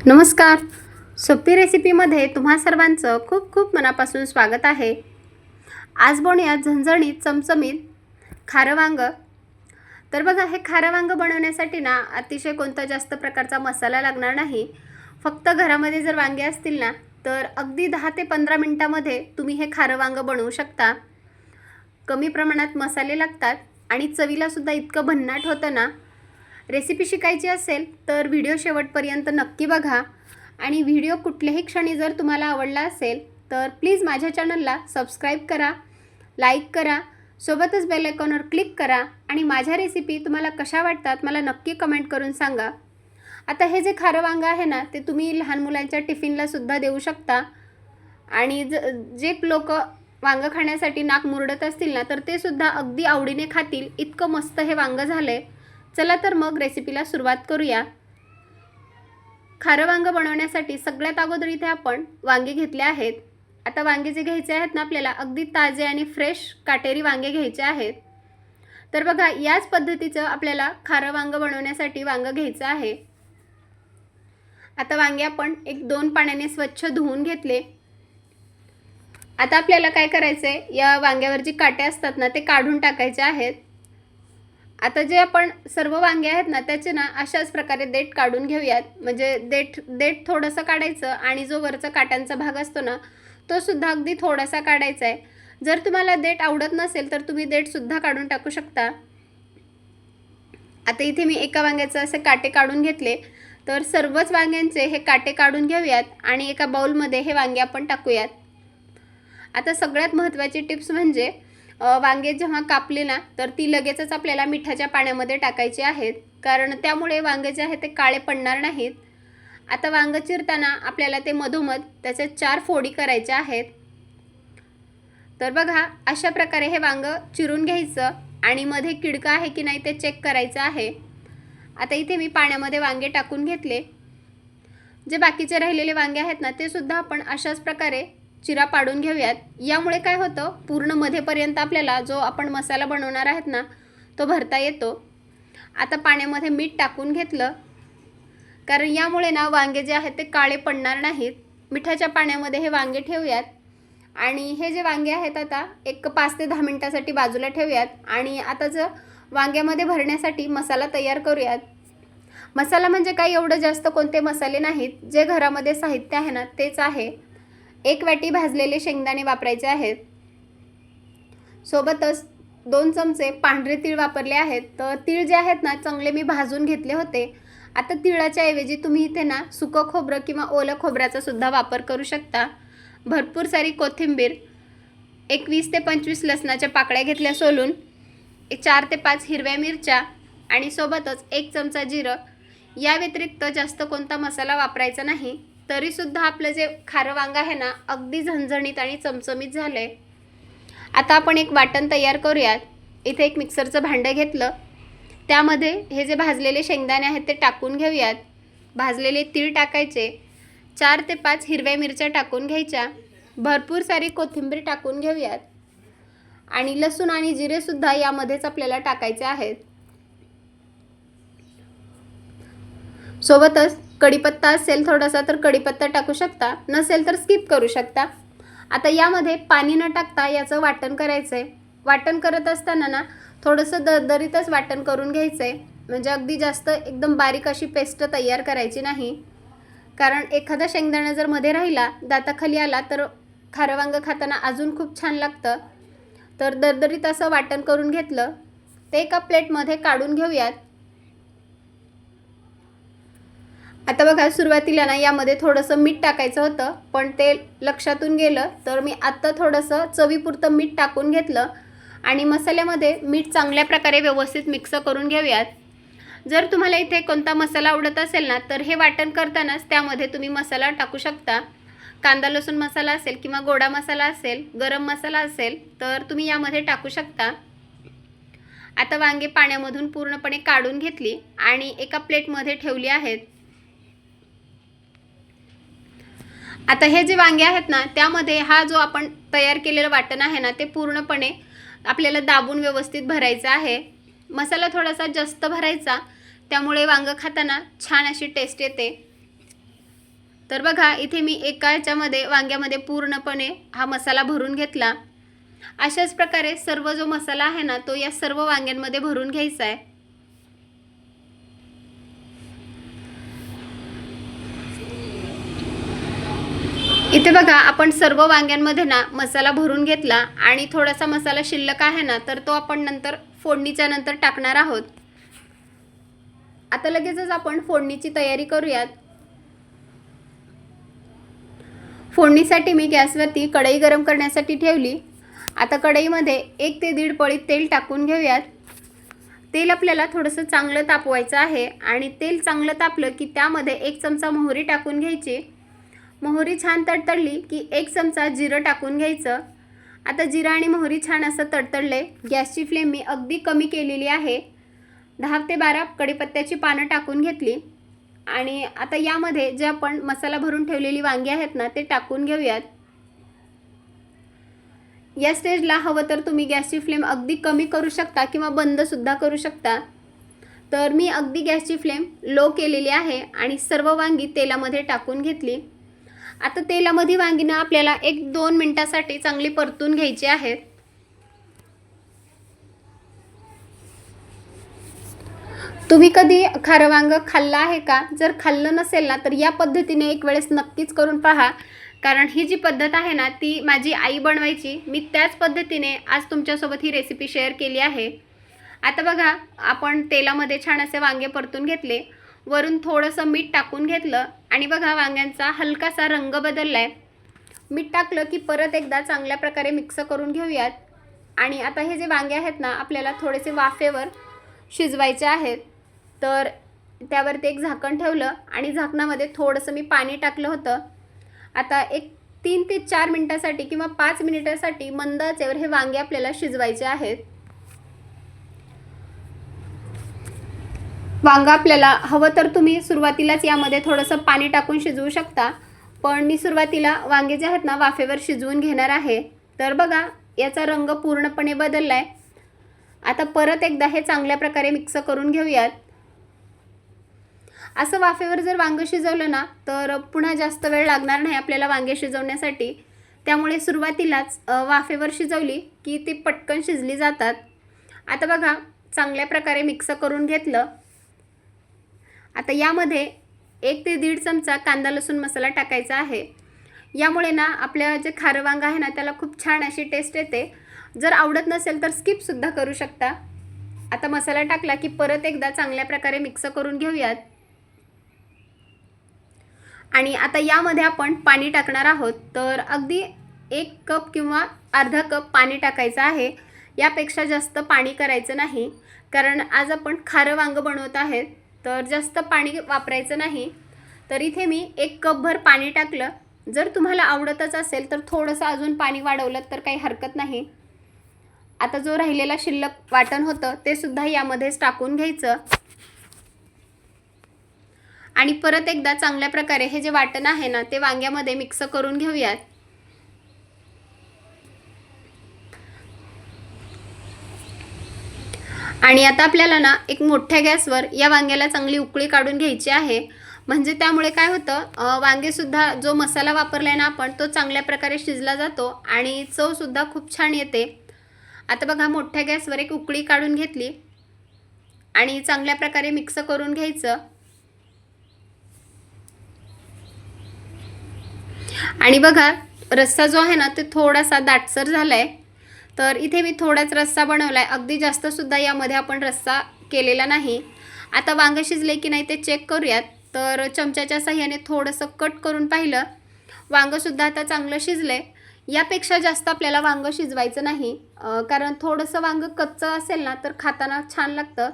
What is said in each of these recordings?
नमस्कार. सोपी रेसिपीमध्ये तुम्हा सर्वांचं खूप खूप मनापासून स्वागत आहे. आज बनवूया झणझणीत चमचमीत खारं वांगं. तर बघा, हे खारं वांगं बनवण्यासाठी ना अतिशय कोणता जास्त प्रकारचा मसाला लागणार नाही. फक्त घरामध्ये जर वांगे असतील ना तर अगदी 10 ते 15 मिनिटामध्ये तुम्ही हे खारं वांगं बनवू शकता. कमी प्रमाणात मसाले लागतात आणि चवीलासुद्धा इतकं भन्नाट होतं ना. रेसिपी शिकायची असेल तर व्हिडिओ शेवटपर्यंत नक्की बघा आणि व्हिडिओ कुठल्याही क्षणी जर तुम्हाला आवडला असेल तर प्लीज माझ्या चॅनलला सबस्क्राईब करा, लाईक करा, सोबतच बेल आयकॉनवर क्लिक करा आणि माझ्या रेसिपी तुम्हाला कशा वाटतात मला नक्की कमेंट करून सांगा. आता हे जे खारं वांगं आहे ना ते तुम्ही लहान मुलांच्या टिफिनलासुद्धा देऊ शकता आणि जे लोक वांगं खाण्यासाठी नाक मुरडत असतील ना तर ते सुद्धा अगदी आवडीने खातील. इतकं मस्त हे वांगं झालं आहे. चला तर मग रेसिपीला सुरुवात करूया. खारं वांगं बनवण्यासाठी सगळ्यात अगोदर इथे आपण वांगे घेतले आहेत. आता वांगे जे घ्यायचे आहेत ना आपल्याला अगदी ताजे आणि फ्रेश काटेरी वांगे घ्यायचे आहेत. तर बघा, याच पद्धतीचं आपल्याला खारं वांगं बनवण्यासाठी वांगं घ्यायचं आहे. आता वांगे आपण 1-2 पाण्याने स्वच्छ धुवून घेतले. आता आपल्याला काय करायचं आहे, या वांग्यावर जी काटे असतात ना ते काढून टाकायचे आहेत. आता जे आपण सर्व वांगे आहेत ना त्याचे ना अशाच प्रकारे देठ काढून घेऊयात. म्हणजे देठ थोडंसं काढायचं आणि जो वरचा काट्यांचा भाग असतो ना तो सुद्धा अगदी थोडासा काढायचा आहे. जर तुम्हाला देठ आवडत नसेल तर तुम्ही देठसुद्धा काढून टाकू शकता. आता इथे मी एका वांग्याचे असे काटे काढून घेतले. तर सर्वच वांग्यांचे हे काटे काढून घेऊयात आणि एका बाउलमध्ये हे वांगे आपण टाकूयात. आता सगळ्यात महत्त्वाची टिप्स म्हणजे वांगे जेव्हा कापले ना तर ती लगेचच आपल्याला मिठाच्या पाण्यामध्ये टाकायची आहेत, कारण त्यामुळे वांगे जे आहे ते काळे पडणार नाहीत. आता वांगं चिरताना आपल्याला ते मधोमध त्याच्या 4 फोडी करायच्या आहेत. तर बघा, अशा प्रकारे हे वांगं चिरून घ्यायचं आणि मध्ये किडका आहे की नाही ते चेक करायचं आहे. आता इथे मी पाण्यामध्ये वांगे टाकून घेतले. जे बाकीचे राहिलेले वांगे आहेत ना ते सुद्धा आपण अशाच प्रकारे चिरा पाडून घेऊयात. यामुळे काय होतं, पूर्ण मध्येपर्यंत आपल्याला जो आपण मसाला बनवणार आहेत ना तो भरता येतो. आता पाण्यामध्ये मीठ टाकून घेतलं, कारण यामुळे ना वांगे जे आहेत ते काळे पडणार नाहीत. मिठाच्या पाण्यामध्ये हे वांगे ठेवूयात आणि हे जे वांगे आहेत आता 5 ते 10 मिनिटासाठी बाजूला ठेवूयात. आणि आता जर वांग्यामध्ये भरण्यासाठी मसाला तयार करूयात. मसाला म्हणजे काही एवढं जास्त कोणते मसाले नाहीत, जे घरामध्ये साहित्य आहे ना तेच आहे. 1 वाटी भाजलेले शेंगदाणे वापरायचे आहेत. सोबतच 2 चमचे पांढरे तीळ वापरले आहेत. तर तीळ जे आहेत ना चांगले मी भाजून घेतले होते. आता तिळाच्या ऐवजी तुम्ही इथे ना सुकं खोबरं किंवा ओलं खोबऱ्याचा सुद्धा वापर करू शकता. भरपूर सारी कोथिंबीर, 20 ते 25 लसणाच्या पाकळ्या घेतल्या सोलून, 4 ते 5 हिरव्या मिरच्या आणि सोबतच 1 चमचा जिरं. या व्यतिरिक्त जास्त कोणता मसाला वापरायचा नाही. तरीसुद्धा आपलं जे खारं वांगं आहे ना अगदी झणझणीत आणि चमचमीत झालं आहे. आता आपण एक वाटण तयार करूयात. इथे एक मिक्सरचं भांडं घेतलं. त्यामध्ये हे जे भाजलेले शेंगदाणे आहेत ते टाकून घेऊयात. भाजलेले तीळ टाकायचे. 4 ते 5 हिरव्या मिरच्या टाकून घ्यायच्या. भरपूर सारी कोथिंबीर टाकून घेऊयात आणि लसूण आणि जिरेसुद्धा यामध्येच आपल्याला टाकायचे आहेत. सोबतच कढीपत्ता असेल थोडासा तर कढीपत्ता टाकू शकता, नसेल तर स्किप करू शकता. आता यामध्ये पाणी न टाकता याचं वाटण करायचं आहे. वाटण करत असताना ना थोडंसं दरदरीतच वाटण करून घ्यायचं आहे. म्हणजे अगदी जास्त एकदम बारीक अशी पेस्ट तयार करायची नाही, कारण एखादा शेंगदाणा जर मध्ये राहिला, दाताखाली आला तर खारं वांगं खाताना अजून खूप छान लागतं. तर दरदरीत असं वाटण करून घेतलं. ते एका प्लेटमध्ये काढून घेऊयात. आता बघा, सुरुवातीला ना यामध्ये थोडंसं मीठ टाकायचं होतं, पण ते लक्षातून गेलं. तर मी आत्ता थोडंसं चवीपुरतं मीठ टाकून घेतलं आणि मसाल्यामध्ये मीठ चांगल्या प्रकारे व्यवस्थित मिक्स करून घेऊयात. जर तुम्हाला इथे कोणता मसाला आवडत असेल ना तर हे वाटण करतानाच त्यामध्ये तुम्ही मसाला टाकू शकता. कांदा लसूण मसाला असेल किंवा गोडा मसाला असेल, गरम मसाला असेल तर तुम्ही यामध्ये टाकू शकता. आता वांगे पाण्यामधून पूर्णपणे काढून घेतली आणि एका प्लेटमध्ये ठेवली आहेत. आता हे जे वांगे आहेत ना त्यामध्ये हा जो आपण तयार केलेलं वाटण आहे ना ते पूर्णपणे आपल्याला दाबून व्यवस्थित भरायचं आहे. मसाला थोडासा जास्त भरायचा, त्यामुळे वांगं खाताना छान अशी टेस्ट येते. तर बघा इथे मी एका ह्याच्यामध्ये वांग्यामध्ये पूर्णपणे हा मसाला भरून घेतला। अशाच प्रकारे सर्व जो मसाला आहे ना तो या सर्व वांग्यांमध्ये भरून घ्यायचा आहे। इथे बघा आपण सर्व वांग्यांमध्ये ना मसाला भरून घेतला आणि थोडासा मसाला शिल्लक आहे ना तर तो आपण नंतर फोडणीच्या नंतर टाकणार आहोत। आता लगेचच आपण फोडणीची तयारी करूयात। फोडणीसाठी मी गॅसवरती कढई गरम करण्यासाठी ठेवली। आता कढईमध्ये 1 ते 1.5 पळी तेल टाकून घेऊयात। तेल आपल्याला थोडंसं चांगलं तापवायचं आहे आणि तेल चांगलं तापलं की त्यामध्ये 1 चमचा मोहरी टाकून घ्यायची। मोहरी छान तडतडली की 1 चमचा जिरं टाकून घ्यायचं। आता जिरं आणि मोहरी छान असं तडतडले, गॅसची फ्लेम मी अगदी कमी केलेली आहे। 10 ते 12 कढीपत्त्याची पानं टाकून घेतली आणि आता यामध्ये जे आपण मसाला भरून ठेवलेली वांगी आहेत ना ते टाकून घेऊयात। या स्टेजला हवं तर तुम्ही गॅसची फ्लेम अगदी कमी करू शकता किंवा बंद सुद्धा करू शकता। तर मी अगदी गॅसची फ्लेम लो केलेली आहे आणि सर्व वांगी तेलामध्ये टाकून घेतली। आता तेलामध्ये वांगी ना आपल्याला 1-2 मिनिटांसाठी चांगली परतून घ्यायची आहेत। तुम्ही कधी खारं वांग खाल्लं आहे का? जर खाल्लं नसेल ना तर या पद्धतीने एक वेळेस नक्कीच करून पहा, कारण ही जी पद्धत आहे ना ती माझी आई बनवायची। मी त्याच पद्धतीने आज तुमच्यासोबत ही रेसिपी शेअर केली आहे। आता बघा आपण तेलामध्ये छान असे वांगे परतून घेतले, वरून थोडंसं मीठ टाकून घेतलं आणि बघा वांग्यांचा हलकासा रंग बदललाय। मीठ टाकलं की परत एकदा चांगल्या प्रकारे मिक्स करून घेऊयात आणि आता हे जे वांगे आहेत ना आपल्याला थोडेसे वाफेवर शिजवायचे आहेत। तर त्यावरती एक झाकण ठेवलं आणि झाकणामध्ये थोडंसं मी पाणी टाकलं होतं। आता एक 3 ते 4 मिनिटांसाठी किंवा 5 मिनिटांसाठी मंद आचेवर हे वांगे आपल्याला शिजवायचे आहेत। वांगा आपल्याला हवं तर तुम्ही सुरुवातीलाच यामध्ये थोडंसं पाणी टाकून शिजवू शकता, पण मी सुरुवातीला वांगे जे आहेत ना वाफेवर शिजवून घेणार आहे। तर बघा याचा रंग पूर्णपणे बदललाय। आता परत एकदा हे चांगल्या प्रकारे मिक्स करून घेऊयात। असं वाफेवर जर वांग शिजवलं ना तर पुन्हा जास्त वेळ लागणार नाही आपल्याला वांगे शिजवण्यासाठी, त्यामुळे सुरुवातीलाच वाफेवर शिजवली की ती पटकन शिजली जातात। आता बघा चांगल्या प्रकारे मिक्स करून घेतलं। आता यामध्ये 1 ते 1.5 चमचा कांदा लसूण मसाला टाकायचा आहे। यामुळे ना आपल्या जे खारं वांग आहे ना त्याला खूप छान अशी टेस्ट येते। जर आवडत नसेल तर स्किप सुद्धा करू शकता। आता मसाला टाकला की परत एकदा चांगल्या प्रकारे मिक्स करून घेऊयात आणि आता यामध्ये आपण पाणी टाकणार आहोत। तर अगदी 1 कप किंवा अर्धा कप पाणी टाकायचं आहे, यापेक्षा जास्त पाणी करायचं नाही, कारण आज आपण खारं वांग बनवत आहेत तर जास्त पाणी वापरायचं नाही। तर इथे मी 1 कपभर पाणी टाकलं। जर तुम्हाला आवडतच असेल तर थोडंसं अजून पाणी वाढवलं तर काही हरकत नाही। आता जो राहिलेला शिल्लक वाटण होतं ते सुद्धा यामध्येच टाकून घ्यायचं आणि परत एकदा चांगल्या प्रकारे हे जे वाटण आहे ना ते वांग्यामध्ये मिक्स करून घेऊयात। आणि आता आपल्याला ना एक मोठ्या गॅसवर या वांग्याला चांगली उकळी काढून घ्यायची आहे, म्हणजे त्यामुळे काय होतं वांगे सुद्धा जो मसाला वापरलाय ना आपण तो चांगल्या प्रकारे शिजला जातो आणि चव सुद्धा खूप छान येते। आता बघा मोठ्या गॅसवर एक उकळी काढून घेतली आणि चांगल्या प्रकारे मिक्स करून घ्यायचं आणि बघा रस्सा जो आहे ना ते थोडासा दाटसर झालाय। तर इथे मी थोडाच रस्सा बनवलाय, अगदी जास्त सुद्धा यामध्ये आपण रस्सा केलेला नाही। आता वांग शिजले की नाही ते चेक करूयात। तर चमच्याच्या साहाय्याने थोडंसं कट करून पाहिलं, वांग सुद्धा आता चांगलं शिजले। यापेक्षा जास्त आपल्याला वांग शिजवायचं नाही, कारण थोडंसं वांग कच्चं असेल ना तर खाताना छान लागतं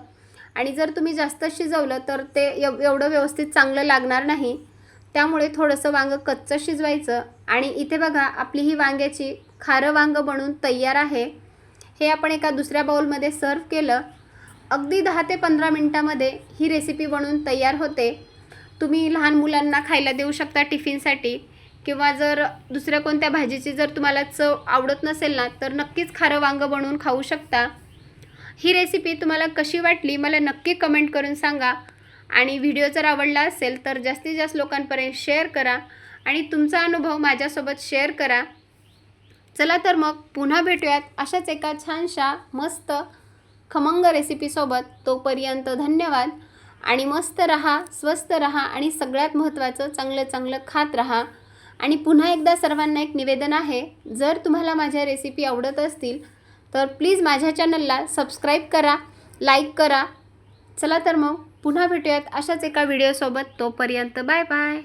आणि जर तुम्ही जास्त शिजवलं तर ते एवढं व्यवस्थित चांगलं लागणार नाही। त्यामुळे थोडंसं वांग कच्चं शिजवायचं आणि इथे बघा आपली ही वांग्याची खारं वांग बनवून तयार आहे। हे आपण एका दुसऱ्या बाउलमध्ये सर्व केलं। अगदी 10 ते 15 मिनिटांमध्ये ही रेसिपी बनवून तयार होते। तुम्ही लहान मुलांना खायला देऊ शकता टिफिनसाठी, किंवा जर दुसऱ्या कोणत्या भाजीची जर तुम्हाला चव आवडत नसेल ना तर नक्कीच खारं वांग बनवून खाऊ शकता। ही रेसिपी तुम्हाला कशी वाटली मला नक्की कमेंट करून सांगा आणि व्हिडिओ जर आवडला असेल तर जास्तीत जास्त लोकांपर्यंत शेअर करा आणि तुमचा अनुभव माझ्यासोबत शेअर करा. चला तर मग पुन्हा भेटूयात अशाच एका छानशा मस्त खमंग रेसिपीसोबत. तोपर्यंत धन्यवाद आणि मस्त रहा, स्वस्त रहा आणि सगळ्यात महत्त्वाचं चांगलं चांगलं खात रहा. आणि पुन्हा एकदा सर्वांना एक निवेदन आहे, जर तुम्हाला माझ्या रेसिपी आवडत असतील तर प्लीज माझ्या चॅनलला सबस्क्राईब करा, लाईक करा. चला तर मग पुन्हा भेटूयात अशाच एका व्हिडिओसोबत. तोपर्यंत बाय बाय.